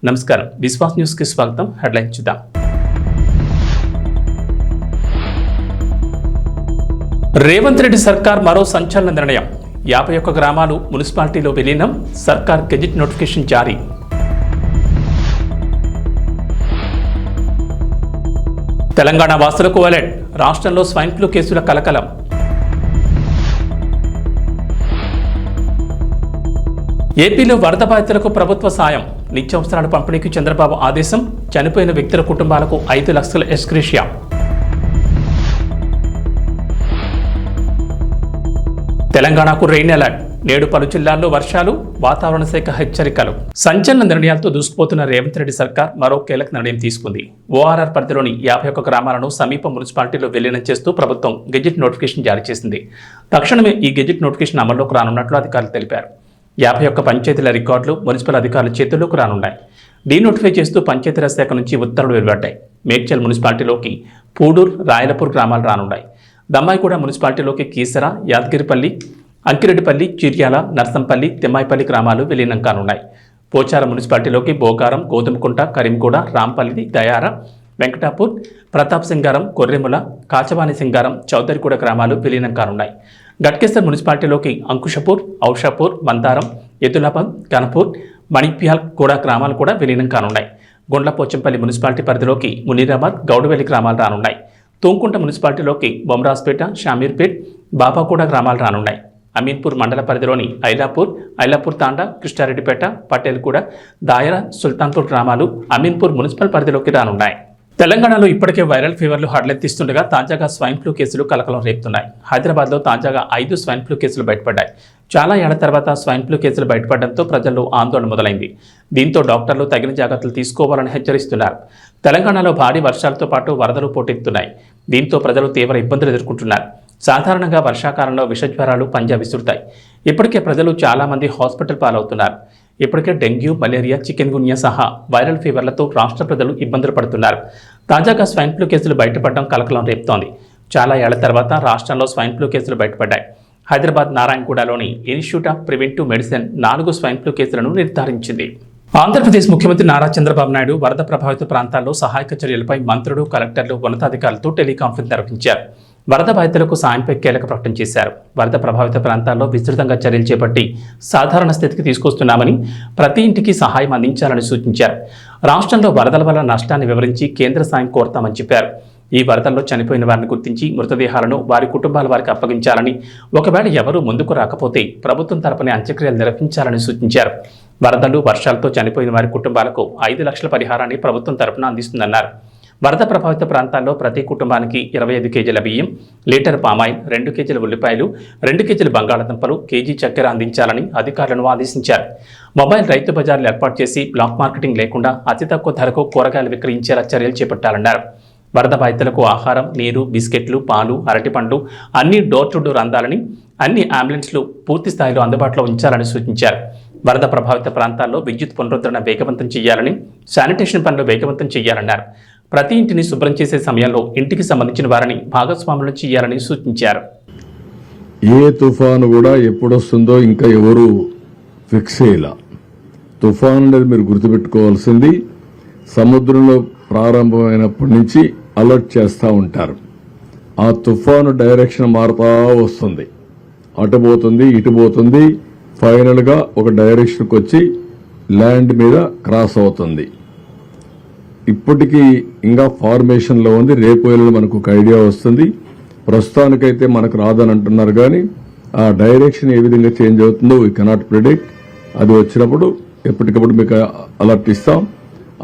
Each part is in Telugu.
నమస్కారం విశ్వాస్ న్యూస్ కి స్వాగతం. హెడ్లైన్ చూద్దాం. రేవంత్ రెడ్డి సర్కార్ మరో సంచలన నిర్ణయం. 51 గ్రామాలు మున్సిపాలిటీలో విలీనం. సర్కార్ గెజిట్ నోటిఫికేషన్ జారీ. తెలంగాణ వాసులకు అలర్ట్. రాష్ట్రంలో స్వైన్ ఫ్లూ కేసుల కలకలం. ఏపీలో వరద బాధితులకు ప్రభుత్వ సాయం. నిత్యావసరాల పంపిణీకి చంద్రబాబు ఆదేశం. చనిపోయిన వ్యక్తుల కుటుంబాలకు 5 లక్షల ఎక్స్గ్రేషియా. తెలంగాణకు రెయిన్ అలర్ట్. నేడు పలు జిల్లాల్లో వర్షాలు. వాతావరణ శాఖ హెచ్చరికలు. సంచలన నిర్ణయాలతో దూసుకుపోతున్న రేవంత్ రెడ్డి సర్కార్ మరో కీలక నిర్ణయం తీసుకుంది. ఓఆర్ఆర్ పరిధిలోని 51 గ్రామాలను సమీప మున్సిపాలిటీలో విలీనం చేస్తూ ప్రభుత్వం గెజిట్ నోటిఫికేషన్ జారీ చేసింది. తక్షణమే ఈ గెజిట్ నోటిఫికేషన్ అమల్లోకి రానున్నట్లు అధికారులు తెలిపారు. 51 పంచాయతీల రికార్డులు మున్సిపల్ అధికారుల చేతుల్లోకి రానున్నాయి. డీనోటిఫై చేస్తూ పంచాయతీరాజ్ శాఖ నుంచి ఉత్తర్వులు వెలువడ్డాయి. మేడ్చల్ మున్సిపాలిటీలోకి పూడూర్, రాయలపూర్ గ్రామాలు రానున్నాయి. దమ్మాయిగూడ మున్సిపాలిటీలోకి కీసర, యాదగిరిపల్లి, అంకిరెడ్డిపల్లి, చిర్యాల, నర్సంపల్లి, తిమ్మాయిపల్లి గ్రామాలు విలీనం కానున్నాయి. పోచార మున్సిపాలిటీలోకి బోగారం, గోధుమకుంట, కరీంగూడ, రాంపల్లి, దయార, వెంకటాపూర్, ప్రతాప్ సింగారం, కొర్రెముల, కాచవాణి సింగారం, చౌదరిగూడ గ్రామాలు విలీనం కానున్నాయి. గట్కేసర్ మున్సిపాలిటీలోకి అంకుషపూర్, ఔషాపూర్, మందారం, ఎదులాబాద్, గణపూర్, మణిప్యాల్ కూడా గ్రామాలు కూడా విలీనం కానున్నాయి. గుండ్లపోచంపల్లి మున్సిపాలిటీ పరిధిలోకి మునీరాబాద్, గౌడవెల్లి గ్రామాలు రానున్నాయి. తూంకుంట మున్సిపాలిటీలోకి బొమ్రాజ్పేట, షామీర్పేట్, బాబాగూడ గ్రామాలు రానున్నాయి. అమీన్పూర్ మండల పరిధిలోని ఐలాపూర్ తాండా, కృష్ణారెడ్డిపేట, పటేల్గూడ, దాయర, సుల్తాన్పూర్ గ్రామాలు అమీన్పూర్ మున్సిపల్ పరిధిలోకి రానున్నాయి. తెలంగాణలో ఇప్పటికే వైరల్ ఫీవర్లు హడలెత్తిస్తుండగా తాజాగా స్వైన్ ఫ్లూ కేసులు కలకలం రేపుతున్నాయి. హైదరాబాద్లో తాజాగా 5 స్వైన్ ఫ్లూ కేసులు బయటపడ్డాయి. చాలా ఏళ్ల తర్వాత స్వైన్ ఫ్లూ కేసులు బయటపడడంతో ప్రజల్లో ఆందోళన మొదలైంది. దీంతో డాక్టర్లు తగిన జాగ్రత్తలు తీసుకోవాలని హెచ్చరిస్తున్నారు. తెలంగాణలో భారీ వర్షాలతో పాటు వరదలు పోటెత్తుతున్నాయి. దీంతో ప్రజలు తీవ్ర ఇబ్బందులు ఎదుర్కొంటున్నారు. సాధారణంగా వర్షాకాలంలో విషజ్వరాలు పంజా విసురుతాయి. ఇప్పటికే ప్రజలు చాలామంది హాస్పిటల్ పాలవుతున్నారు. ఇప్పటికే డెంగ్యూ, మలేరియా, చికెన్ గున్యా సహా వైరల్ ఫీవర్లతో రాష్ట్ర ప్రజలు ఇబ్బందులు పడుతున్నారు. తాజాగా స్వైన్ ఫ్లూ కేసులు బయటపడడం కలకలం రేపుతోంది. చాలా ఏళ్ల తర్వాత రాష్ట్రంలో స్వైన్ ఫ్లూ కేసులు బయటపడ్డాయి. Hyderabad నారాయణగూడలోని institute of preventive medicine 4 swine flu కేసులను నిర్ధారించింది. ఆంధ్రప్రదేశ్ ముఖ్యమంత్రి నారా చంద్రబాబు నాయుడు వరద ప్రభావిత ప్రాంతాల్లో సహాయక చర్యలపై మంత్రులు, కలెక్టర్లు, ఉన్నతాధికారులతో టెలికాన్ఫరెన్స్ నిర్వహించారు. వరద బాధితులకు సాయంపై కీలక ప్రకటన చేశారు. వరద ప్రభావిత ప్రాంతాల్లో విస్తృతంగా చర్యలు చేపట్టి సాధారణ స్థితికి తీసుకొస్తున్నామని, ప్రతి ఇంటికి సహాయం అందించాలని సూచించారు. రాష్ట్రంలో వరదల వల్ల నష్టాన్ని వివరించి కేంద్ర సాయం కోరతామని చెప్పారు. ఈ వరదల్లో చనిపోయిన వారిని గుర్తించి మృతదేహాలను వారి కుటుంబాల వారికి అప్పగించాలని, ఒకవేళ ఎవరూ ముందుకు రాకపోతే ప్రభుత్వం తరపునే అంత్యక్రియలు నిర్వహించాలని సూచించారు. వరదలు, వర్షాలతో చనిపోయిన వారి కుటుంబాలకు 5 లక్షల పరిహారాన్ని ప్రభుత్వం తరపున అందిస్తుందన్నారు. వరద ప్రభావిత ప్రాంతాల్లో ప్రతి కుటుంబానికి 25 కేజీల బియ్యం, లీటర్ పామాయిల్, 2 కేజీల ఉల్లిపాయలు, 2 కేజీల బంగాళాదుంపలు, కేజీ చక్కెర అందించాలని అధికారులను ఆదేశించారు. మొబైల్ రైతు బజార్లు ఏర్పాటు చేసి బ్లాక్ మార్కెటింగ్ లేకుండా అతి తక్కువ ధరకు కూరగాయలు విక్రయించేలా చర్యలు చేపట్టాలన్నారు. వరద బాధితులకు ఆహారం, నీరు, బిస్కెట్లు, పాలు, అరటిపండ్లు అన్ని డోర్ టు డోర్ అందాలని, అన్ని అంబులెన్స్లు పూర్తి స్థాయిలో అందుబాటులో ఉంచాలని సూచించారు. వరద ప్రభావిత ప్రాంతాల్లో విద్యుత్ పునరుద్ధరణ వేగవంతం చేయాలని, శానిటేషన్ పనులు వేగవంతం చేయాలన్నారు. ప్రతి ఇంటిని శుభ్రం చేసే సమయంలో ఇంటికి సంబంధించిన వారిని భాగస్వాములను చేయాలని సూచించారు. ఏ తుఫాను కూడా ఎప్పుడొస్తుందో ఇంకా ఎవరు ఫిక్స్ చేయాల. తుఫాను అనేది మీరు గుర్తుపెట్టుకోవాల్సింది, సముద్రంలో ప్రారంభమైనప్పటి నుంచి అలర్ట్ చేస్తూ ఉంటారు. ఆ తుఫాను డైరెక్షన్ మారుతా వస్తుంది, అటు పోతుంది, ఇటు పోతుంది, ఫైనల్గా ఒక డైరెక్షన్కి వచ్చి ల్యాండ్ మీద క్రాస్ అవుతుంది. ఇప్పటికీ ఇంకా ఫార్మేషన్లో ఉంది. రేపు ఎల్లుండి మనకు ఒక ఐడియా వస్తుంది. ప్రస్తుతానికైతే మనకు రాదని అంటున్నారు, కానీ ఆ డైరెక్షన్ ఏ విధంగా చేంజ్ అవుతుందో వీ కెనాట్ ప్రిడిక్ట్. అది వచ్చినప్పుడు ఎప్పటికప్పుడు మీకు అలర్ట్ ఇస్తాం.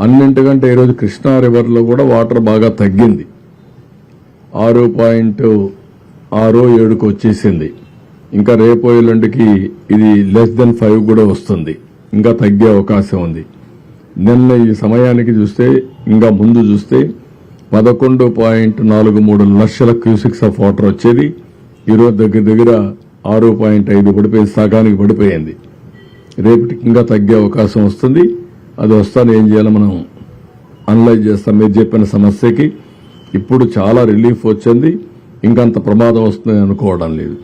అన్నింటికంటే ఈరోజు కృష్ణా రివర్లో కూడా వాటర్ బాగా తగ్గింది. 6.67కు వచ్చేసింది. ఇంకా రేపు ఎల్లుండికి ఇది <5 కూడా వస్తుంది. ఇంకా తగ్గే అవకాశం ఉంది. నిన్న ఈ సమయానికి చూస్తే, ఇంకా ముందు చూస్తే 11.43 లక్షల క్యూసిక్స్ ఆఫ్ వాటర్ వచ్చేది. ఈరోజు దగ్గర 6.5 పడిపోయింది, సగానికి పడిపోయింది. రేపటికి ఇంకా తగ్గే అవకాశం వస్తుంది. అది వస్తాను ఏం చేయాలో మనం అనలైజ్ చేస్తాం. మీరు చెప్పిన సమస్యకి ఇప్పుడు చాలా రిలీఫ్ వచ్చింది. ఇంకంత ప్రమాదం వస్తుందని అనుకోవడం లేదు.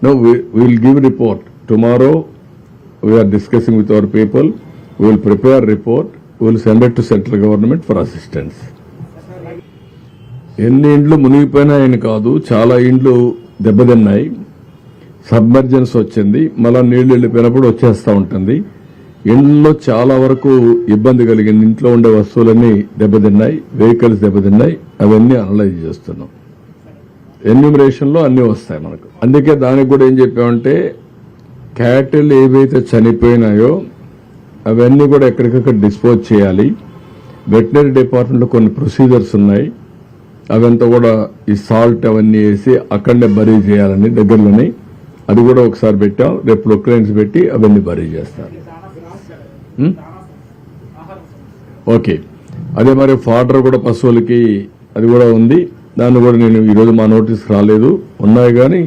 No, we will give report tomorrow. we are discussing with our people. We will prepare a report. We will send it to central government for assistance. ఎన్ని ఇండ్లు మునిగిపోయినాయని కాదు, చాలా ఇండ్లు దెబ్బతిన్నాయి. సబ్మర్జెన్స్ వచ్చింది, మళ్ళా నీళ్లు వెళ్ళిపోయినప్పుడు వచ్చేస్తూ ఉంటుంది. ఇండ్లలో చాలా వరకు ఇబ్బంది కలిగింది. ఇంట్లో ఉండే వస్తువులన్నీ దెబ్బతిన్నాయి, వెహికల్స్ దెబ్బతిన్నాయి. అవన్నీ అనలైజ్ చేస్తున్నాం. ఎన్యూమరేషన్ లో అన్ని వస్తాయి మనకు. అందుకే దానికి కూడా ఏం చెప్పామంటే, క్యాటిల్ ఏవైతే చనిపోయినాయో అవన్నీ కూడా ఎక్కడికక్కడ డిస్పోజ్ చేయాలి. వెటనరీ డిపార్ట్మెంట్ లో కొన్ని ప్రొసీజర్స్ ఉన్నాయి, అవంతా కూడా ఈ సాల్ట్ అవన్నీ వేసి అక్కడనే బరీ చేయాలని దగ్గరలోనే. అది కూడా ఒకసారి పెట్టాం, రేపు ప్రొక్లైన్స్ పెట్టి అవన్నీ బరీ చేస్తారు. ఓకే, అదే మరి ఫాడర్ కూడా పశువులకి అది కూడా ఉంది. దాన్ని కూడా నేను ఈరోజు మా నోటీస్కి రాలేదు, ఉన్నాయి కానీ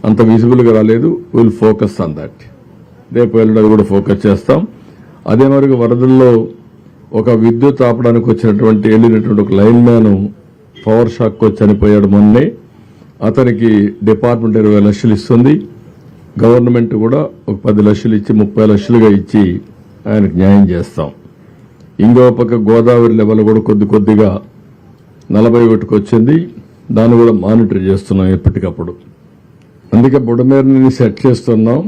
అంత విజిబుల్గా రాలేదు. Will focus on that. రేపు వెళ్ళడం కూడా ఫోకస్ చేస్తాం. అదే మరి వరదల్లో ఒక విద్యుత్ ఆపడానికి వెళ్ళినటువంటి ఒక లైన్ మ్యాన్ పవర్ షాక్ వచ్చి చనిపోయాడు మొన్నే. అతనికి డిపార్ట్మెంట్ 20 లక్షలు ఇస్తుంది. గవర్నమెంట్ కూడా ఒక 10 లక్షలు ఇచ్చి 30 లక్షలుగా ఇచ్చి ఆయనకు న్యాయం చేస్తాం. ఇంకో పక్క గోదావరి లెవెల్ కూడా కొద్దిగా 41కి వచ్చింది. దాన్ని కూడా మానిటర్ చేస్తున్నాం ఎప్పటికప్పుడు. అందుకే బుడమేరుని సెట్ చేస్తున్నాం.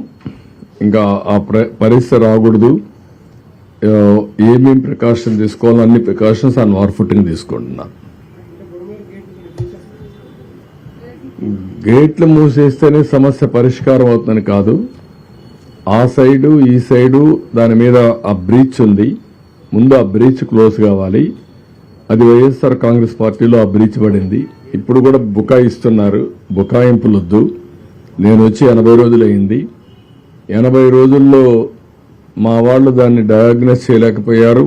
ఇంకా ఆ పరిస్థితి రాకూడదు. ఏమేమి ప్రికాషన్ తీసుకోవాలో అన్ని ప్రికాషన్స్ ఆన్ వార్ ఫుటింగ్ తీసుకుంటున్నాం. గేట్లు మూసేస్తేనే సమస్య పరిష్కారం అవుతుందని కాదు. ఆ సైడు ఈ సైడు దాని మీద ఆ బ్రీచ్ ఉంది. ముందు ఆ బ్రీచ్ క్లోజ్ కావాలి. అది వైఎస్ఆర్ కాంగ్రెస్ పార్టీలో ఆ బ్రీచ్ పడింది. ఇప్పుడు కూడా బుకాయిస్తున్నారు. బుకాయింపులొద్దు. నేను వచ్చి 80 రోజులైంది. 80 రోజుల్లో మా వాళ్ళు దాన్ని డయాగ్నోస్ చేయలేకపోయారు.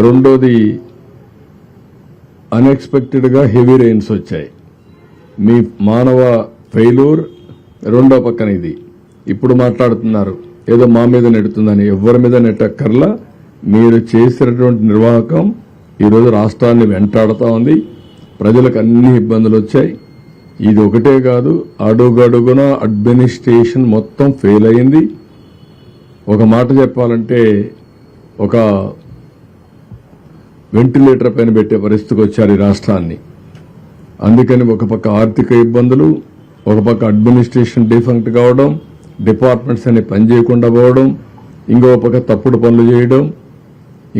రెండోది, అన్ఎక్స్పెక్టెడ్ గా హెవీ రెయిన్స్ వచ్చాయి. మీ మానవ ఫెయిల్యూర్. రెండో పక్కన ఇది ఇప్పుడు మాట్లాడుతున్నారు ఏదో మా మీద నెడుతుందని. ఎవరి మీద నెట్టక్కర్లా. మీరు చేసినటువంటి నిర్వాహకం ఈరోజు రాష్ట్రాన్ని వెంటాడుతూ ఉంది. ప్రజలకు అన్ని ఇబ్బందులు వచ్చాయి. ఇది ఒకటే కాదు, అడుగడుగున అడ్మినిస్ట్రేషన్ మొత్తం ఫెయిల్ అయింది. ఒక మాట చెప్పాలంటే ఒక వెంటిలేటర్ పైన పెట్టే పరిస్థితికి వచ్చారు ఈ రాష్ట్రాన్ని. అందుకని ఒక పక్క ఆర్థిక ఇబ్బందులు, ఒక పక్క అడ్మినిస్ట్రేషన్ డిఫంక్ట్ కావడం, డిపార్ట్మెంట్స్ అన్ని పనిచేయకుండా పోవడం, ఇంకొక పక్క తప్పుడు పనులు చేయడం,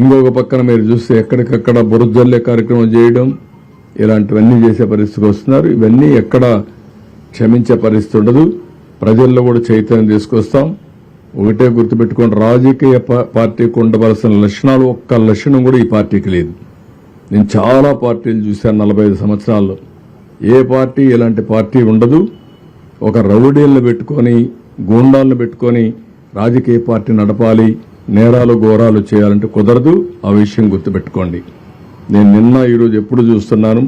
ఇంకొక పక్కన మీరు చూస్తే ఎక్కడికక్కడ బురజల్లే కార్యక్రమం చేయడం, ఇలాంటివన్నీ చేసే పరిస్థితికి వస్తున్నారు. ఇవన్నీ ఎక్కడ క్షమించే పరిస్థితి ఉండదు. ప్రజల్లో కూడా చైతన్యం తీసుకొస్తాం. ఒకటే గుర్తుపెట్టుకోండి, రాజకీయ పార్టీకి ఉండవలసిన లక్షణాలు ఒక్క లక్షణం కూడా ఈ పార్టీకి లేదు. నేను చాలా పార్టీలు చూశాను 45 సంవత్సరాల్లో. ఏ పార్టీ ఇలాంటి పార్టీ ఉండదు. ఒక రౌడీలను పెట్టుకొని, గూండాలను పెట్టుకొని రాజకీయ పార్టీ నడపాలి, నేరాలు ఘోరాలు చేయాలంటే కుదరదు. ఆ విషయం గుర్తుపెట్టుకోండి. నేను నిన్న ఈరోజు ఎప్పుడు చూస్తున్నాను,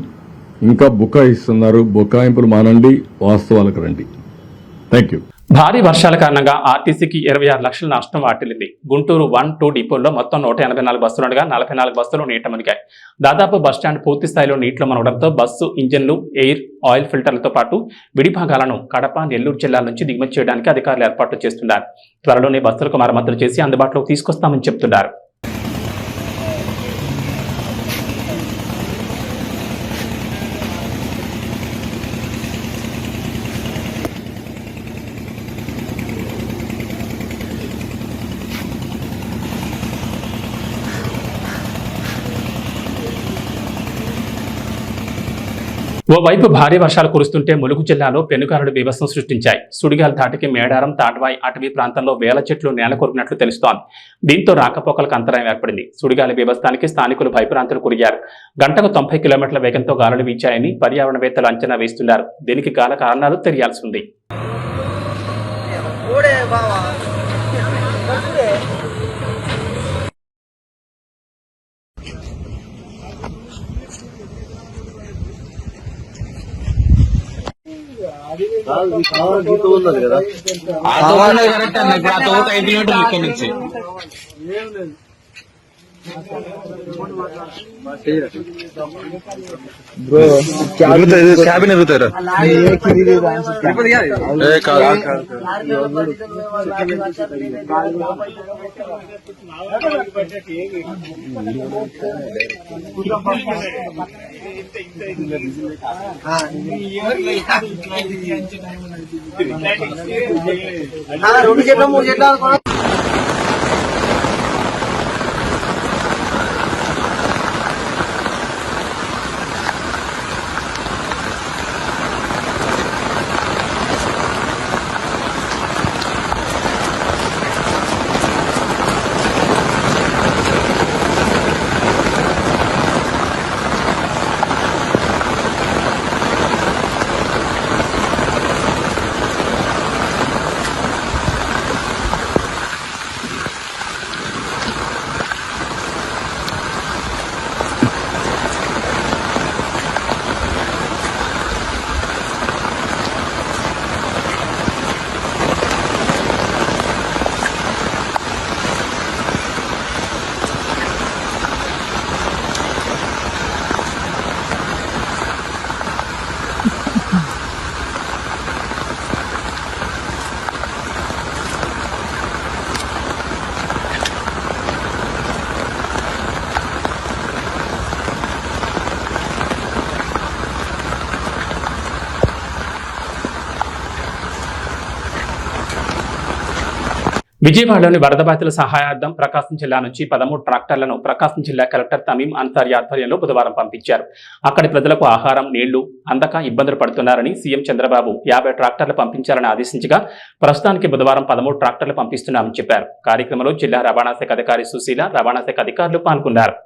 ఇంకా బుకాయిస్తున్నారు. బుకాయింపులు మానండి, వాస్తవాలకు రండి. Thank you. భారీ వర్షాల కారణంగా ఆర్టీసీకి 26 లక్షల నష్టం వాటిల్లింది. గుంటూరు 1-2 డిపోల్లో మొత్తం 184 బస్సులుండగా 44 బస్సులు నీట మునిగాయి. దాదాపు బస్టాండ్ పూర్తి స్థాయిలో నీటిలో మునగడంతో బస్సు ఇంజన్లు, ఎయిర్, ఆయిల్ ఫిల్టర్లతో పాటు విడిభాగాలను కడప, నెల్లూరు జిల్లాల నుంచి దిగుమతి చేయడానికి అధికారులు ఏర్పాట్లు చేస్తున్నారు. త్వరలోనే బస్సులకు మరమ్మతులు చేసి అందుబాటులోకి తీసుకొస్తామని చెబుతున్నారు. ఓవైపు భారీ వర్షాలు కురుస్తుంటే ములుగు జిల్లాలో పెనుగాలులు బీభత్సం సృష్టించాయి. సుడిగాలి ధాటికి మేడారం, తాడ్వాయి అటవీ ప్రాంతంలో వేల చెట్లు నేల కొరిగినట్లు తెలుస్తోంది. దీంతో రాకపోకలకు అంతరాయం ఏర్పడింది. సుడిగాలి బీభత్సానికి స్థానికులు భయభ్రాంతులు కురిగారు. గంటకు 90 కిలోమీటర్ల వేగంతో గాలులు వీచాయని పర్యావరణవేత్తలు అంచనా వేస్తున్నారు. దీనికి గల కారణాలు తెలియాల్సి ఉంది. కరెక్ట్ అన్న. ఇప్పుడు 5 కిలోమీటర్లు ఇక్కడ నుంచి క్యాబిన్ ఎరుగుతారు విజయవాడలోని వరద బాధితుల సహాయార్థం ప్రకాశం జిల్లా నుంచి 13 ట్రాక్టర్లను ప్రకాశం జిల్లా కలెక్టర్ తమీం అన్సారీ ఆధ్వర్యంలో బుధవారం పంపించారు. అక్కడి ప్రజలకు ఆహారం, నీళ్లు అందక ఇబ్బందులు పడుతున్నారని సీఎం చంద్రబాబు 50 ట్రాక్టర్లు పంపించాలని ఆదేశించగా ప్రస్తుతానికి బుధవారం 13 ట్రాక్టర్లు పంపిస్తున్నామని చెప్పారు. కార్యక్రమంలో జిల్లా రవాణా శాఖ అధికారి సుశీల, రవాణా శాఖ అధికారులు పాల్గొన్నారు.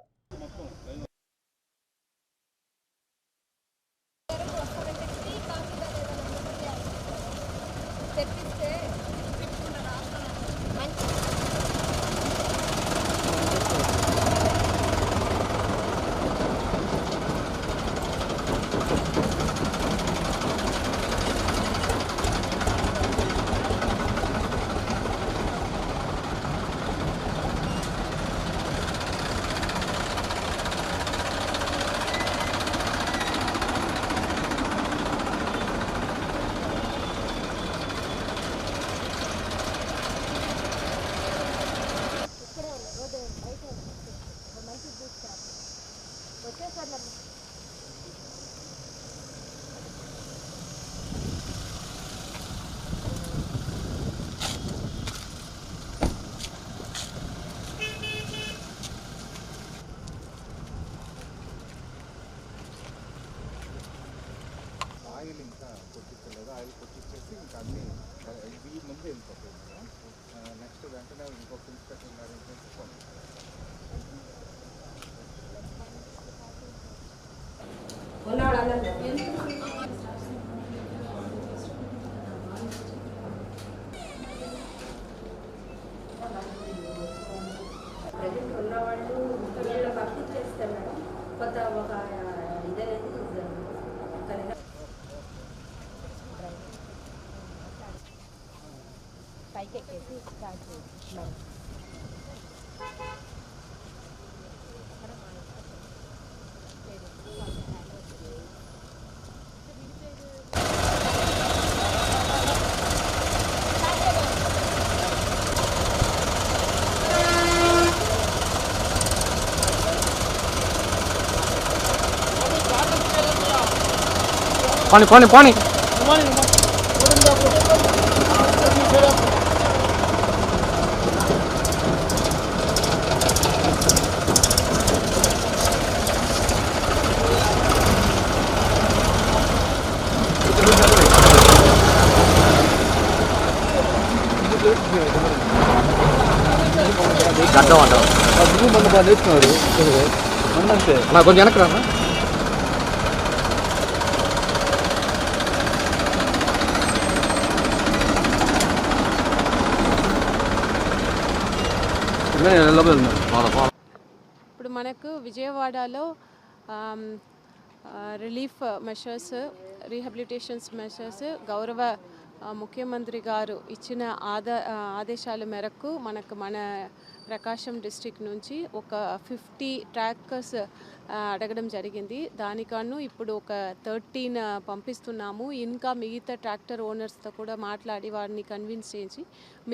ఆయిల్ ఇంకా కొట్టించలేదు. ఆయిల్ కొట్టించేసి ఇంకా అన్ని ఈ ముందు వెళ్ళిపోతుంది. నెక్స్ట్ వెంటనే ఇంకొక ఇన్స్పెక్టర్ గారు ప్రజెంట్ ఉన్నవాళ్ళు వీళ్ళ పంపించేస్తారు మేడం. కొత్త ఒక ఇదనేది పైకి ఎక్కేసి స్టార్ట్ చేసి पानी पानी पानी నాకు కొంచెం వెనక్కి రానా ఇప్పుడు మనకు విజయవాడలో రిలీఫ్ మెషర్స్, రీహాబిలిటేషన్స్ మెషర్స్ గౌరవ ముఖ్యమంత్రి గారు ఇచ్చిన ఆదేశాల మేరకు మన ప్రకాశం డిస్ట్రిక్ట్ నుంచి ఒక 50 ట్రాక్టర్స్ అడగడం జరిగింది. దానికన్నా ఇప్పుడు ఒక 13 పంపిస్తున్నాము. ఇంకా మిగతా ట్రాక్టర్ ఓనర్స్తో కూడా మాట్లాడి వారిని కన్విన్స్ చేసి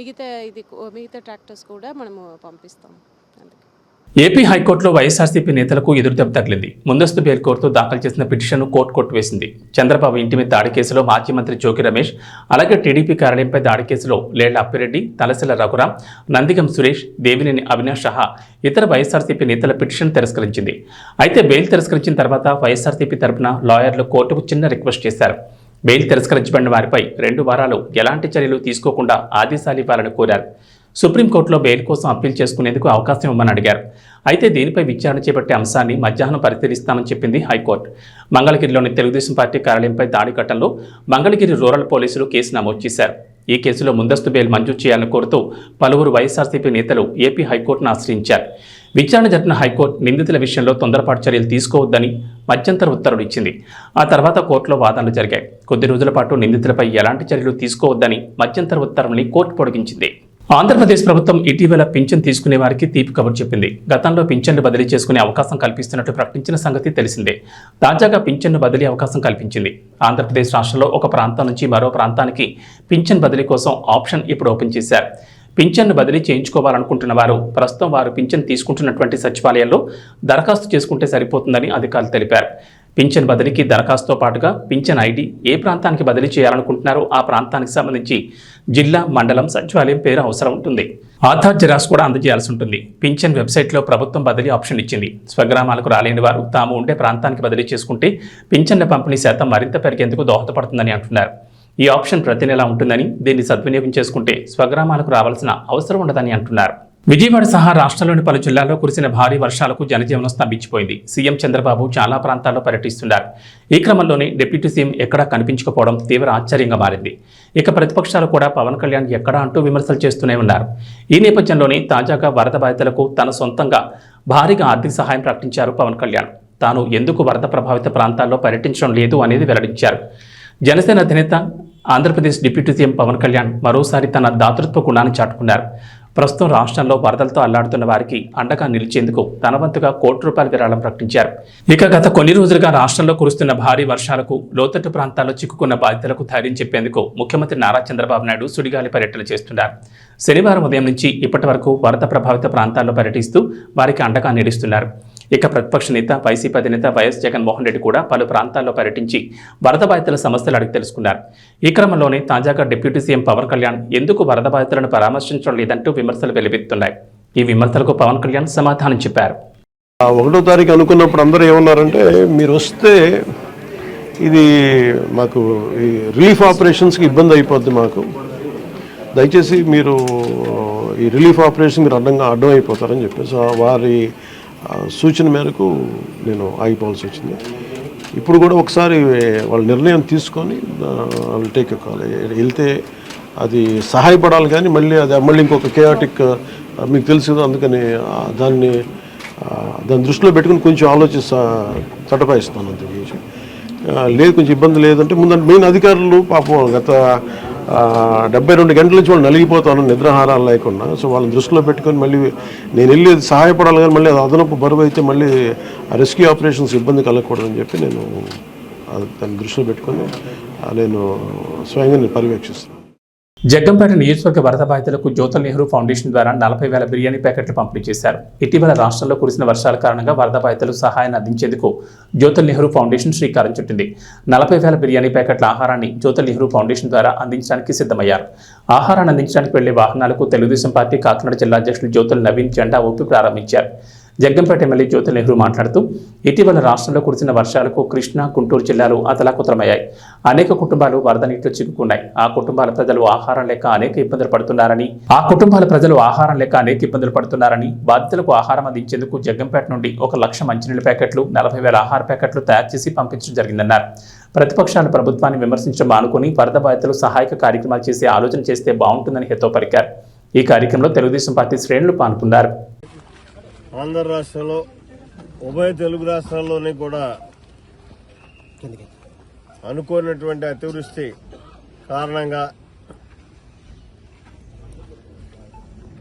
మిగతా ట్రాక్టర్స్ కూడా మనము పంపిస్తాము. అందుకే ఏపీ హైకోర్టులో వైఎస్ఆర్సీపీ నేతలకు ఎదురుదెబ్బ తగిలింది. ముందస్తు బెయిల్ కోర్టు దాఖలు చేసిన పిటిషన్ను కోర్టు కొట్టివేసింది. చంద్రబాబు ఇంటి మీద దాడి కేసులో మాజీ మంత్రి జోగి రమేష్, అలాగే టీడీపీ కార్యాలయంపై దాడి కేసులో లేళ్ల అప్పిరెడ్డి, తలసిల రఘురాం, నందిగం సురేష్, దేవినేని అవినాష్ సహా ఇతర వైఎస్ఆర్సీపీ నేతల పిటిషన్ తిరస్కరించింది. అయితే బెయిల్ తిరస్కరించిన తర్వాత వైఎస్ఆర్సీపీ తరపున లాయర్లు కోర్టుకు చిన్న రిక్వెస్ట్ చేశారు. బెయిల్ తిరస్కరించబడిన వారిపై 2 వారాలు ఎలాంటి చర్యలు తీసుకోకుండా ఆదేశాలు ఇవ్వాలని కోరారు. సుప్రీంకోర్టులో బెయిల్ కోసం అప్పీల్ చేసుకునేందుకు అవకాశం ఇవ్వమని అడిగారు. అయితే దీనిపై విచారణ చేపట్టే అంశాన్ని మధ్యాహ్నం పరిశీలిస్తామని చెప్పింది హైకోర్టు. మంగళగిరిలోని తెలుగుదేశం పార్టీ కార్యాలయంపై దాడి ఘటనలో మంగళగిరి రూరల్ పోలీసులు కేసు నమోదు చేశారు. ఈ కేసులో ముందస్తు బెయిల్ మంజూరు చేయాలని కోరుతూ పలువురు వైఎస్ఆర్సీపీ నేతలు ఏపీ హైకోర్టును ఆశ్రయించారు. విచారణ జరిపిన హైకోర్టు నిందితుల విషయంలో తొందరపాటు చర్యలు తీసుకోవద్దని మధ్యంతర ఉత్తర్వులు ఇచ్చింది. ఆ తర్వాత కోర్టులో వాదనలు జరిగాయి. కొద్ది రోజుల పాటు నిందితులపై ఎలాంటి చర్యలు తీసుకోవద్దని మధ్యంతర ఉత్తర్వుల్ని కోర్టు పొడిగించింది. ఆంధ్రప్రదేశ్ ప్రభుత్వం ఇటీవల పింఛన్ తీసుకునే వారికి తీపి కబురు చెప్పింది. గతంలో పింఛన్ను బదిలీ చేసుకునే అవకాశం కల్పిస్తున్నట్లు ప్రకటించిన సంగతి తెలిసిందే. తాజాగా పింఛన్ను బదిలీ అవకాశం కల్పించింది. ఆంధ్రప్రదేశ్ రాష్ట్రంలో ఒక ప్రాంతం నుంచి మరో ప్రాంతానికి పింఛన్ బదిలీ కోసం ఆప్షన్ ఇప్పుడు ఓపెన్ చేశారు. పింఛన్ను బదిలీ చేయించుకోవాలనుకుంటున్న వారు ప్రస్తుతం వారు పింఛన్ తీసుకుంటున్నటువంటి సచివాలయాల్లో దరఖాస్తు చేసుకుంటే సరిపోతుందని అధికారులు తెలిపారు. పింఛన్ బదిలీకి దరఖాస్తుతో పాటుగా పింఛన్ ఐడి, ఏ ప్రాంతానికి బదిలీ చేయాలనుకుంటున్నారో ఆ ప్రాంతానికి సంబంధించి జిల్లా, మండలం, సచివాలయం పేరు అవసరం ఉంటుంది. ఆధార్ జిరాక్స్ కూడా అందజేయాల్సి ఉంటుంది. పింఛన్ వెబ్సైట్లో ప్రభుత్వం బదిలీ ఆప్షన్ ఇచ్చింది. స్వగ్రామాలకు రాలేని వారు తాము ఉండే ప్రాంతానికి బదిలీ చేసుకుంటే పింఛన్ల పంపిణీ శాతం మరింత పెరిగేందుకు దోహదపడుతుందని అంటున్నారు. ఈ ఆప్షన్ ప్రతి నెలా ఉంటుందని, దీన్ని సద్వినియోగం చేసుకుంటే స్వగ్రామాలకు రావాల్సిన అవసరం ఉండదని అంటున్నారు. విజయవాడ సహా రాష్ట్రంలోని పలు జిల్లాల్లో కురిసిన భారీ వర్షాలకు జనజీవనం స్తంభించిపోయింది. సీఎం చంద్రబాబు చాలా ప్రాంతాల్లో పర్యటిస్తున్నారు. ఈ క్రమంలోనే డిప్యూటీ సీఎం ఎక్కడా కనిపించకపోవడం తీవ్ర ఆశ్చర్యంగా మారింది. ఇక ప్రతిపక్షాలు కూడా పవన్ కళ్యాణ్ ఎక్కడా అంటూ విమర్శలు చేస్తూనే ఉన్నారు. ఈ నేపథ్యంలోనే తాజాగా వరద బాధితులకు తన సొంతంగా భారీగా ఆర్థిక సహాయం ప్రకటించారు పవన్ కళ్యాణ్. తాను ఎందుకు వరద ప్రభావిత ప్రాంతాల్లో పర్యటించడం లేదు అనేది వెల్లడించారు. జనసేన అధినేత, ఆంధ్రప్రదేశ్ డిప్యూటీ సీఎం పవన్ కళ్యాణ్ మరోసారి తన దాతృత్వ గుణాన్ని చాటుకున్నారు. ప్రస్తుతం రాష్ట్రంలో వరదలతో అల్లాడుతున్న వారికి అండగా నిలిచేందుకు తన వంతుగా ₹1 విరాళం ప్రకటించారు. ఇక గత కొన్ని రోజులుగా రాష్ట్రంలో కురుస్తున్న భారీ వర్షాలకు లోతట్టు ప్రాంతాల్లో చిక్కుకున్న బాధితులకు ధైర్యం చెప్పేందుకు ముఖ్యమంత్రి నారా చంద్రబాబు నాయుడు సుడిగాలి పర్యటన చేస్తున్నారు. శనివారం ఉదయం నుంచి ఇప్పటి వరకు వరద ప్రభావిత ప్రాంతాల్లో పర్యటిస్తూ వారికి అండగా నిలుస్తున్నారు. ఇక ప్రతిపక్ష నేత, వైసీపీ అధినేత వైఎస్ జగన్మోహన్ రెడ్డి కూడా పలు ప్రాంతాల్లో పర్యటించి వరద బాధితుల సమస్యలు అడిగి తెలుసుకున్నారు. ఈ క్రమంలోనే తాజాగా డిప్యూటీ సీఎం పవన్ కళ్యాణ్ ఎందుకు వరద బాధితులను పరామర్శించడం లేదంటూ విమర్శలు వెలువెత్తున్నాయి. ఈ విమర్శలకు పవన్ కళ్యాణ్ సమాధానం చెప్పారు. 1వ తారీఖు అనుకున్నప్పుడు అందరూ ఏమన్నారంటే, మీరు వస్తే ఇది మాకు ఈ రిలీఫ్ ఆపరేషన్స్కి ఇబ్బంది అయిపోద్ది, మాకు దయచేసి మీరు ఈ రిలీఫ్ ఆపరేషన్ మీరు అడ్డం అయిపోతారని చెప్పేసి వారి సూచన మేరకు నేను ఆగిపోవాల్సి వచ్చింది. ఇప్పుడు కూడా ఒకసారి వాళ్ళ నిర్ణయం తీసుకొని వాళ్ళు టేక్ కాల్ వెళ్తే అది సహాయపడాలి, కానీ మళ్ళీ ఇంకొక కేయాటిక్ మీకు తెలుసు కదా, అందుకని దాన్ని దృష్టిలో పెట్టుకుని కొంచెం ఆలోచిస్తా తటపాయిస్తాను. అంతకు లేదు, కొంచెం ఇబ్బంది లేదంటే ముందు మెయిన్ అధికారులు పాపం గత 72 గంటల నుంచి వాళ్ళు నలిగిపోతాను నిద్రాహారాలు లేకుండా. సో వాళ్ళని దృష్టిలో పెట్టుకొని మళ్ళీ నేను వెళ్ళి సహాయపడాలి, కానీ మళ్ళీ అది అదనపు బరువు అయితే మళ్ళీ రెస్క్యూ ఆపరేషన్స్ ఇబ్బంది కలగకూడదని చెప్పి నేను దాన్ని దృష్టిలో పెట్టుకొని నేను స్వయంగా నేను పర్యవేక్షిస్తాను. జగ్గంపేట నియోజకవర్గ వరద బాధితులకు జ్యోతుల్ నెహ్రూ ఫౌండేషన్ ద్వారా 40,000 బిర్యానీ ప్యాకెట్లు పంపిణీ చేశారు. ఇటీవల రాష్ట్రంలో కురిసిన వర్షాల కారణంగా వరద బాధితులకు సహాయాన్ని అందించేందుకు జ్యోతుల్ నెహ్రూ ఫౌండేషన్ శ్రీకారం చుట్టింది. 40,000 బిర్యానీ ప్యాకెట్ల ఆహారాన్ని జ్యోతుల్ నెహ్రూ ఫౌండేషన్ ద్వారా అందించడానికి సిద్ధమయ్యారు. ఆహారాన్ని అందించడానికి వెళ్లే వాహనాలకు తెలుగుదేశం పార్టీ కాకినాడ జిల్లా అధ్యక్షులు జ్యోతుల్ నవీన్ జెండా ఊపి ప్రారంభించారు. జగ్గంపేట ఎమ్మెల్యే జ్యోతుల్ నెహ్రూ మాట్లాడుతూ, ఇటీవల రాష్ట్రంలో కురిసిన వర్షాలకు కృష్ణా, గుంటూరు జిల్లాలు అతలాకుతలమయ్యాయి. అనేక కుటుంబాలు వరద నీటిలో చిక్కుకున్నాయి. ఆ కుటుంబాల ప్రజలు ఆహారం లేక అనేక ఇబ్బందులు పడుతున్నారని బాధితులకు ఆహారం అందించేందుకు జగ్గంపేట నుండి 1,00,000 మంచినీళ్ళ ప్యాకెట్లు, 40,000 ఆహార ప్యాకెట్లు తయారు చేసి పంపించడం జరిగిందన్నారు. ప్రతిపక్షాలు ప్రభుత్వాన్ని విమర్శించడం మానుకొని వరద బాధితులు సహాయక కార్యక్రమాలు చేసే ఆలోచన చేస్తే బాగుంటుందని హితవు పలికారు. ఈ కార్యక్రమంలో తెలుగుదేశం పార్టీ శ్రేణులు పాల్గొన్నారు. ఆంధ్ర రాష్ట్రంలో, ఉభయ తెలుగు రాష్ట్రాల్లోని కూడా అనుకోనటువంటి అతివృష్టి కారణంగా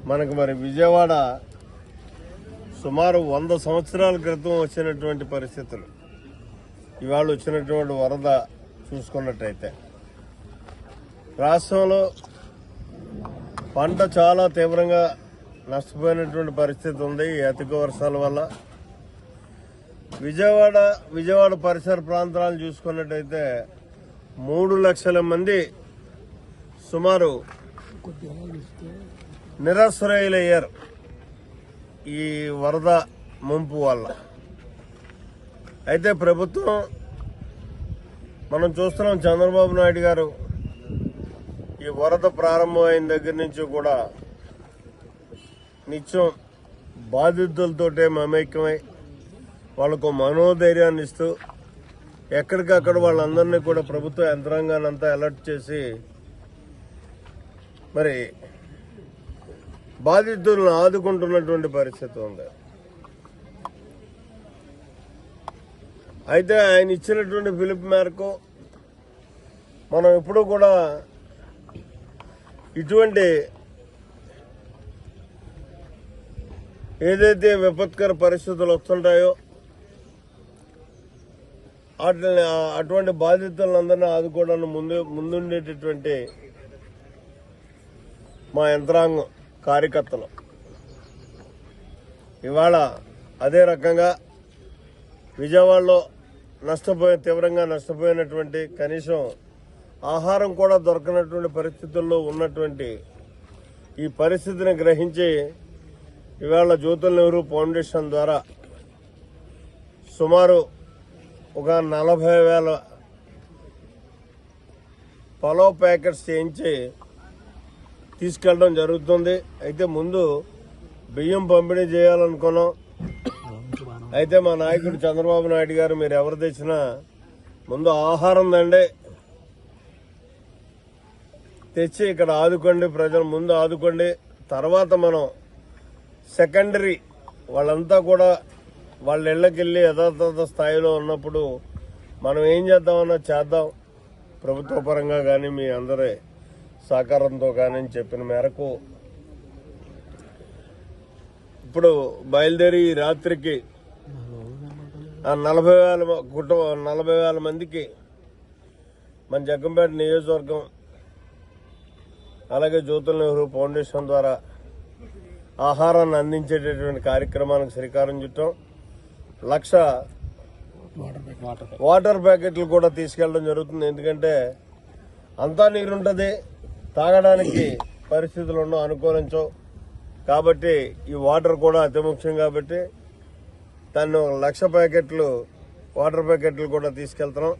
మనకు మరి విజయవాడ సుమారు 100 సంవత్సరాల క్రితం వచ్చినటువంటి పరిస్థితులు ఇవాళ వచ్చినటువంటి వరద చూసుకున్నట్టయితే రాష్ట్రంలో పంట చాలా తీవ్రంగా నష్టపోయినటువంటి పరిస్థితి ఉంది ఈ అధిక వర్షాల వల్ల. విజయవాడ పరిసర ప్రాంతాలను చూసుకున్నట్టయితే 3 లక్షల మంది సుమారు నిరాశ్రయులయ్యారు ఈ వరద ముంపు వల్ల. అయితే ప్రభుత్వం మనం చూస్తున్నాం, చంద్రబాబు నాయుడు గారు ఈ వరద ప్రారంభమైన దగ్గర నుంచి కూడా నిత్యం బాధితులతోటే మమేకమై వాళ్ళకు మనోధైర్యాన్ని ఇస్తూ ఎక్కడికక్కడ వాళ్ళందరినీ కూడా ప్రభుత్వ యంత్రాంగాన్ని అంతా అలర్ట్ చేసి మరి బాధితులను ఆదుకుంటున్నటువంటి పరిస్థితి ఉంది. అయితే ఆయన ఇచ్చినటువంటి పిలుపు మేరకు మనం ఎప్పుడూ కూడా ఇటువంటి ఏదైతే విపత్కర పరిస్థితులు వస్తుంటాయో అటువంటి బాధితులందరినీ ఆదుకోవడానికి ముందుండేటటువంటి మా యంత్రాంగం కార్యకర్తలు ఇవాళ అదే రకంగా విజయవాడలో తీవ్రంగా నష్టపోయినటువంటి, కనీసం ఆహారం కూడా దొరకనటువంటి పరిస్థితుల్లో ఉన్నటువంటి ఈ పరిస్థితిని గ్రహించి ఇవాళ జ్యోతుల నెహ్రూ ఫౌండేషన్ ద్వారా సుమారు ఒక 40,000 పలావ్ ప్యాకెట్స్ చేయించి తీసుకెళ్ళడం జరుగుతుంది. అయితే ముందు బియ్యం పంపిణీ చేయాలనుకున్నాం. అయితే మా నాయకుడు చంద్రబాబు నాయుడు గారు, మీరు ఎవరు తెచ్చినా ముందు ఆహారం దండి తెచ్చి ఇక్కడ ఆదుకోండి, ప్రజలు ముందు ఆదుకోండి, తర్వాత మనం సెకండరీ వాళ్ళంతా కూడా వాళ్ళ ఇళ్ళకి వెళ్ళి యథాతథ స్థాయిలో ఉన్నప్పుడు మనం ఏం చేద్దామన్నా చేద్దాం, ప్రభుత్వ పరంగా కానీ మీ అందరి సహకారంతో కానీ చెప్పిన మేరకు ఇప్పుడు బయలుదేరి రాత్రికి 40,000 మందికి మన జగ్గంపేట నియోజకవర్గం అలాగే జ్యోతుల నెహ్రూ ఫౌండేషన్ ద్వారా ఆహారాన్ని అందించేటటువంటి కార్యక్రమానికి శ్రీకారం చుట్టాం. 1,00,000 వాటర్ ప్యాకెట్లు కూడా తీసుకెళ్లడం జరుగుతుంది. ఎందుకంటే అంతా నీరుంటుంది, తాగడానికి పరిస్థితులు ఉండవు, అనుకూలించవు. కాబట్టి ఈ వాటర్ కూడా అతి ముఖ్యం. కాబట్టి దాన్ని 1,00,000 వాటర్ ప్యాకెట్లు కూడా తీసుకెళ్తున్నాం.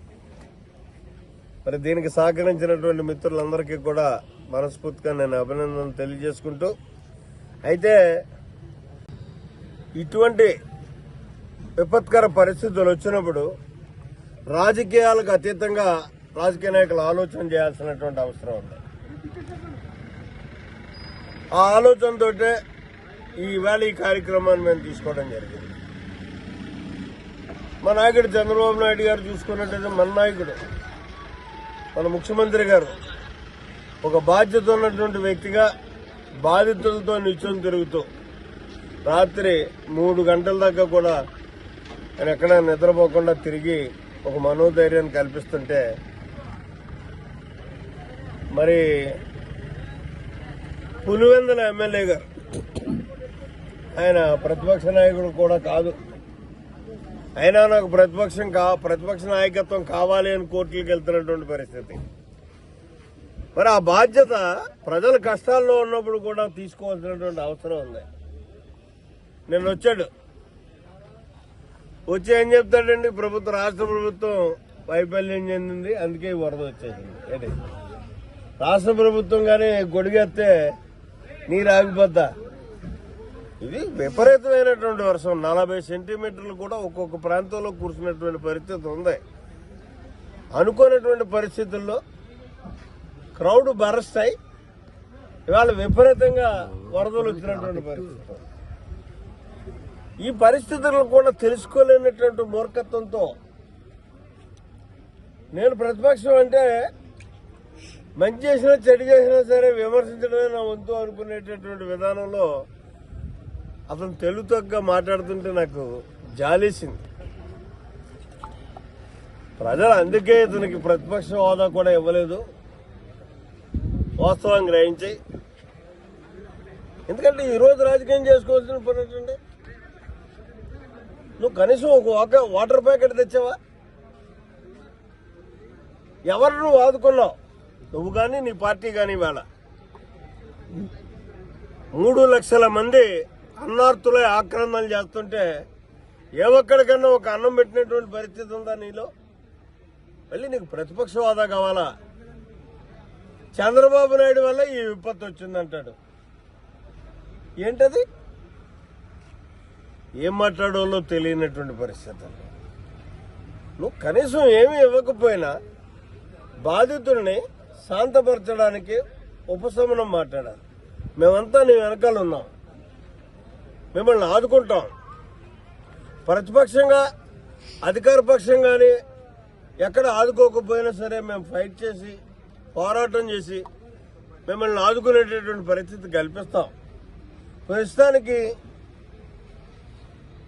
మరి దీనికి సహకరించినటువంటి మిత్రులందరికీ కూడా మనస్ఫూర్తిగా నేను అభినందనలు తెలియజేసుకుంటూ, అయితే ఇటువంటి విపత్కర పరిస్థితులు వచ్చినప్పుడు రాజకీయాలకు అతీతంగా రాజకీయ నాయకులు ఆలోచన చేయాల్సినటువంటి అవసరం ఉంది. ఆ ఆలోచనతో ఈవేళ ఈ కార్యక్రమాన్ని మేము తీసుకోవడం జరిగింది. మా నాయకుడు చంద్రబాబు నాయుడు గారు చూసుకున్నట్టయితే, మన నాయకుడు మన ముఖ్యమంత్రి గారు ఒక బాధ్యత ఉన్నటువంటి వ్యక్తిగా బాధితులతో నిత్యం తిరుగుతూ రాత్రి 3 గంటల దాకా కూడా ఆయన ఎక్కడ నిద్రపోకుండా తిరిగి ఒక మనోధైర్యాన్ని కల్పిస్తుంటే, మరి పులివెందుల ఎమ్మెల్యే గారు, ఆయన ప్రతిపక్ష నాయకుడు కూడా కాదు, అయినా నాకు ప్రతిపక్ష నాయకత్వం కావాలి అని కోర్టులకు వెళ్తున్నటువంటి పరిస్థితి. మరి ఆ బాధ్యత ప్రజల కష్టాల్లో ఉన్నప్పుడు కూడా తీసుకోవాల్సినటువంటి అవసరం ఉంది. నిన్న వచ్చాడు, వచ్చి ఏం చెప్తాడండి, రాష్ట్ర ప్రభుత్వం వైఫల్యం చెందింది, అందుకే ఈ వరద వచ్చేసింది. ఏంటి, రాష్ట్ర ప్రభుత్వం కానీ గొడిగెత్తే నీరు ఆగిపోద్దా? ఇది విపరీతమైనటువంటి వర్షం, 40 సెంటీమీటర్లు కూడా ఒక్కొక్క ప్రాంతంలో కురిసినటువంటి పరిస్థితి ఉంది. అనుకోనటువంటి పరిస్థితుల్లో క్రౌడ్ బరస్ట్ అయి ఇవాళ విపరీతంగా వరదలు వచ్చినటువంటి పరిస్థితి. ఈ పరిస్థితులను కూడా తెలుసుకోలేనటువంటి మూర్ఖత్వంతో నేను ప్రతిపక్షం అంటే మంచి చేసినా చెడు చేసినా సరే విమర్శించడమే నా వంతు అనుకునేటటువంటి విధానంలో అతను తెలుగుతోగ్గా మాట్లాడుతుంటే నాకు జాలేసింది. ప్రజలు అందుకే ఇతనికి ప్రతిపక్ష హోదా కూడా ఇవ్వలేదు, వాస్తవాన్ని గ్రహించాయి. ఎందుకంటే ఈరోజు రాజకీయం చేసుకోవాల్సిన పని ఏంటండి? నువ్వు కనీసం ఒక వాటర్ ప్యాకెట్ తెచ్చావా? ఎవరు నువ్వు ఆదుకున్నావు? నువ్వు కానీ నీ పార్టీ కానీ వేళ 3 లక్షల మంది అన్నార్తులై ఆక్రమణలు చేస్తుంటే ఏ ఒక్కడికన్నా ఒక అన్నం పెట్టినటువంటి పరిస్థితి ఉందా నీలో? మళ్ళీ నీకు ప్రతిపక్ష హోదా కావాలా? చంద్రబాబు నాయుడు వల్ల ఈ విపత్తు వచ్చిందంటాడు. ఏంటది? ఏం మాట్లాడాలో తెలియనటువంటి పరిస్థితి. నువ్వు కనీసం ఏమీ ఇవ్వకపోయినా బాధితుల్ని శాంతపరచడానికి ఉపశమనం మాట్లాడాలి. మేమంతా నీ వెనకాల ఉన్నాం, మిమ్మల్ని ఆదుకుంటాం. ప్రతిపక్షంగా అధికార పక్షం కానీ ఎక్కడ ఆదుకోకపోయినా సరే మేము ఫైట్ చేసి పోరాటం చేసి మిమ్మల్ని ఆదుకునేటటువంటి పరిస్థితి కల్పిస్తాం. ప్రస్తుతానికి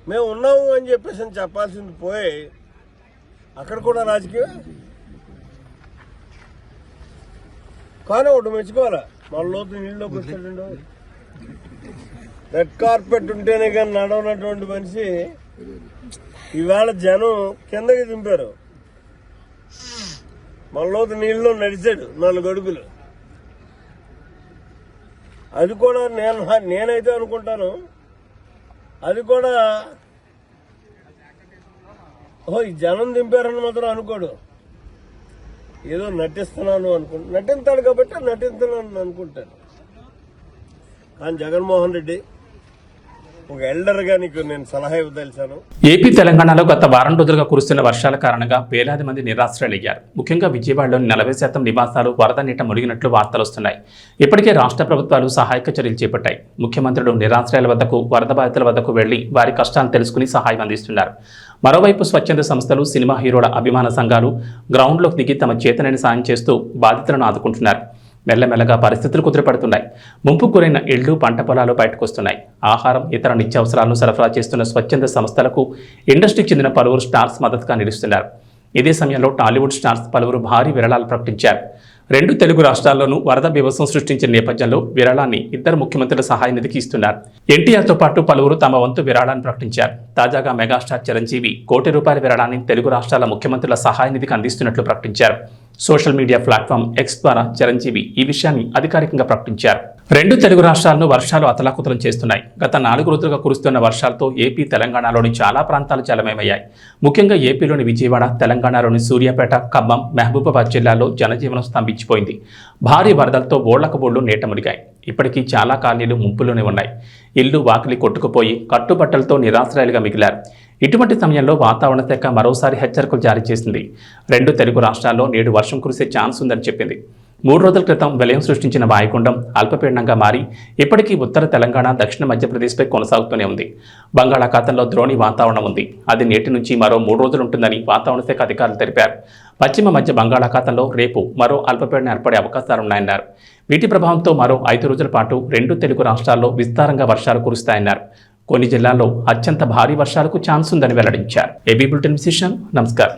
మేము ఉన్నాము అని చెప్పేసి చెప్పాల్సింది పోయి అక్కడ కూడా రాజకీయం. కానీ ఒకటి మెచ్చుకోవాలా, మన లోతు నీళ్ళలోకి వచ్చాడు. రెడ్ కార్పెట్ ఉంటేనే కానీ నడవనటువంటి మనిషి ఈవేళ జనం కిందకి దింపారు. మన లోతు నీళ్ళలో నడిచాడు 4 అడుగులు. అది కూడా నేనైతే అనుకుంటాను, అది కూడా ఈ జనం దింపారని మాత్రం అనుకోడు. ఏదో నటిస్తున్నాను నటిస్తాడు కాబట్టి నటిస్తున్నాను అనుకుంటాను. కానీ జగన్మోహన్ రెడ్డి ఒక ఎల్డర్గా నీకు నేను సలహా ఇవ్వదలిచాను. ఏపీ తెలంగాణలో గత వారం రోజులుగా కురుస్తున్న వర్షాల కారణంగా వేలాది మంది నిరాశ్రయులయ్యారు. ముఖ్యంగా విజయవాడలోని 40% నివాసాలు వరద నీట మునిగినట్లు వార్తలు వస్తున్నాయి. ఇప్పటికే రాష్ట్ర ప్రభుత్వాలు సహాయక చర్యలు చేపట్టాయి. ముఖ్యమంత్రులు నిరాశ్రయాల వద్దకు, వరద బాధితుల వద్దకు వెళ్లి వారి కష్టాలను తెలుసుకుని సహాయం అందిస్తున్నారు. మరోవైపు స్వచ్ఛంద సంస్థలు, సినిమా హీరోల అభిమాన సంఘాలు గ్రౌండ్లోకి దిగి తమ చేతనైన సాయం చేస్తూ బాధితులను ఆదుకుంటున్నారు. మెల్లమెల్లగా పరిస్థితులు కుదిరిపడుతున్నాయి. ముంపుకు గురైన ఇళ్లు, పంట పొలాలు బయటకొస్తున్నాయి. ఆహారం, ఇతర నిత్యావసరాలను సరఫరా చేస్తున్న స్వచ్ఛంద సంస్థలకు ఇండస్ట్రీకి చెందిన పలువురు స్టార్స్ మద్దతుగా నిలుస్తున్నారు. ఇదే సమయంలో టాలీవుడ్ స్టార్స్ పలువురు భారీ విరాళాలు ప్రకటించారు. 2 తెలుగు రాష్ట్రాల్లోనూ వరద బీభత్సం సృష్టించిన నేపథ్యంలో విరాళాన్ని 2 ముఖ్యమంత్రుల సహాయ నిధికి ఇస్తున్నారు. ఎన్టీఆర్తో పాటు పలువురు తమ వంతు విరాళాన్ని ప్రకటించారు. తాజాగా మెగాస్టార్ చిరంజీవి ₹1 కోటి విరాళాన్ని తెలుగు రాష్ట్రాల ముఖ్యమంత్రుల సహాయ నిధికి అందిస్తున్నట్లు ప్రకటించారు. సోషల్ మీడియా ప్లాట్ఫామ్ ఎక్స్ ద్వారా చిరంజీవి ఈ విషయాన్ని అధికారికంగా ప్రకటించారు. 2 తెలుగు రాష్ట్రాలను వర్షాలు అతలాకుతలం చేస్తున్నాయి. గత 4 రోజులుగా కురుస్తున్న వర్షాలతో ఏపీ, తెలంగాణలోని చాలా ప్రాంతాలు జలమయమయ్యాయి. ముఖ్యంగా ఏపీలోని విజయవాడ, తెలంగాణలోని సూర్యాపేట, ఖమ్మం, మహబూబాబాద్ జిల్లాల్లో జనజీవనం స్తంభించిపోయింది. భారీ వరదలతో ఓళ్లకబోళ్లు నీట మునిగాయి. ఇప్పటికీ చాలా కాలనీలు ముంపులోనే ఉన్నాయి. ఇల్లు, వాకిలి కొట్టుకుపోయి కట్టుబట్టలతో నిరాశ్రయాలుగా మిగిలారు. ఇటువంటి సమయంలో వాతావరణ శాఖ మరోసారి హెచ్చరికలు జారీ చేసింది. 2 తెలుగు రాష్ట్రాల్లో నేడు వర్షం కురిసే ఛాన్స్ ఉందని చెప్పింది. 3 రోజుల క్రితం విలయం సృష్టించిన వాయుగుండం అల్పపీడనంగా మారి ఇప్పటికీ ఉత్తర తెలంగాణ, దక్షిణ మధ్యప్రదేశ్పై కొనసాగుతూనే ఉంది. బంగాళాఖాతంలో ద్రోణి వాతావరణం ఉంది. అది నేటి నుంచి మరో 3 రోజులు ఉంటుందని వాతావరణ శాఖ అధికారులు తెలిపారు. పశ్చిమ మధ్య బంగాళాఖాతంలో రేపు మరో అల్పపీడనం ఏర్పడే అవకాశాలున్నాయన్నారు. వీటి ప్రభావంతో మరో 5 రోజుల పాటు 2 తెలుగు రాష్ట్రాల్లో విస్తారంగా వర్షాలు కురుస్తాయన్నారు. కొన్ని జిల్లాల్లో అత్యంత భారీ వర్షాలకు ఛాన్స్ ఉందని వెల్లడించారు. ఏబీ బులెటిన్ విశేషం. నమస్కారం.